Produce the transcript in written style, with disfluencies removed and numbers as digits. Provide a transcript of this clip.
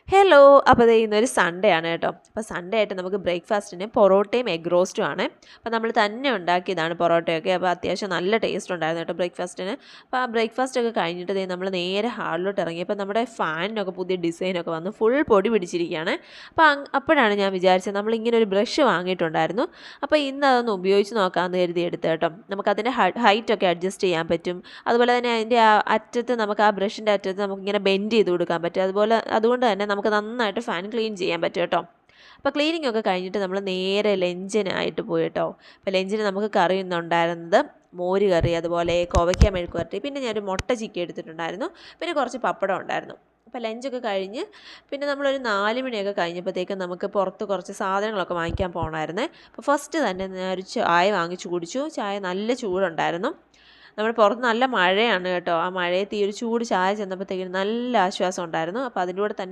Hello. അപ്പോൾ ദേ ഇന്നൊരു Sunday ആണ് കേട്ടോ. അപ്പോൾ സൺഡേ ആയിട്ട് നമുക്ക് ബ്രേക്ക്ഫാസ്റ്റിന് പൊറോട്ടയും എഗ് റോസ്റ്റും ആണ്. അപ്പോൾ നമ്മൾ തന്നെ ഉണ്ടാക്കിയതാണ് പൊറോട്ടയൊക്കെ. അപ്പോൾ അത്യാവശ്യം നല്ല ടേസ്റ്റ് ഉണ്ടായിരുന്നു കേട്ടോ ബ്രേക്ക്ഫാസ്റ്റിന്. അപ്പോൾ ആ ബ്രേക്ക്ഫാസ്റ്റ് ഒക്കെ കഴിഞ്ഞിട്ട് ദേ നമ്മൾ നേരെ ഹാളിലോട്ട് ഇറങ്ങിയപ്പോൾ നമ്മുടെ ഫാനിനൊക്കെ പുതിയ ഡിസൈനൊക്കെ വന്ന് ഫുൾ പൊടി പിടിച്ചിരിക്കുകയാണ്. അപ്പോൾ അപ്പോഴാണ് ഞാൻ വിചാരിച്ചത് നമ്മളിങ്ങനെ ഒരു ബ്രഷ് വാങ്ങിയിട്ടുണ്ടായിരുന്നു. അപ്പോൾ ഇന്ന് അതൊന്ന് ഉപയോഗിച്ച് നോക്കാമെന്ന് കരുതി എടുത്ത് കേട്ടോ. നമുക്കതിൻ്റെ ഹൈറ്റൊക്കെ അഡ്ജസ്റ്റ് ചെയ്യാൻ പറ്റും. അതുപോലെ തന്നെ അതിൻ്റെ ആ അറ്റത്ത് നമുക്ക് ആ ബ്രഷിൻ്റെ അറ്റത്ത് നമുക്കിങ്ങനെ ബെൻഡ് ചെയ്ത് കൊടുക്കാൻ പറ്റും. അതുകൊണ്ട് തന്നെ നമുക്ക് നന്നായിട്ട് ഫാൻ ക്ലീൻ ചെയ്യാൻ പറ്റും കേട്ടോ. അപ്പോൾ ക്ലീനിങ് ഒക്കെ കഴിഞ്ഞിട്ട് നമ്മൾ നേരെ ലഞ്ചിനായിട്ട് പോയി കേട്ടോ. അപ്പോൾ ലഞ്ചിന് നമുക്ക് കറി ഇന്നുണ്ടായിരുന്നത് മോര് കറി, അതുപോലെ കോവയ്ക്ക മെഴുക്ക് വരട്ടി, പിന്നെ ഞാനൊരു മുട്ട ചിക്കി എടുത്തിട്ടുണ്ടായിരുന്നു, പിന്നെ കുറച്ച് പപ്പടം ഉണ്ടായിരുന്നു. അപ്പോൾ ലഞ്ചൊക്കെ കഴിഞ്ഞ് പിന്നെ നമ്മളൊരു 4 മണിയൊക്കെ കഴിഞ്ഞപ്പോഴത്തേക്കും നമുക്ക് പുറത്ത് കുറച്ച് സാധനങ്ങളൊക്കെ വാങ്ങിക്കാൻ പോകണമായിരുന്നേ. അപ്പോൾ ഫസ്റ്റ് തന്നെ ഞാനൊരു ചായ വാങ്ങിച്ചു കുടിച്ചു. ചായ നല്ല ചൂടുണ്ടായിരുന്നു. നമ്മൾ പുറത്ത് നല്ല മഴയാണ് കേട്ടോ. ആ മഴയത്ത് ഈ ഒരു ചൂട് ചായ ചെന്നപ്പോഴത്തേക്കും നല്ല ആശ്വാസം ഉണ്ടായിരുന്നു. അപ്പോൾ അതിൻ്റെ കൂടെ തന്നെ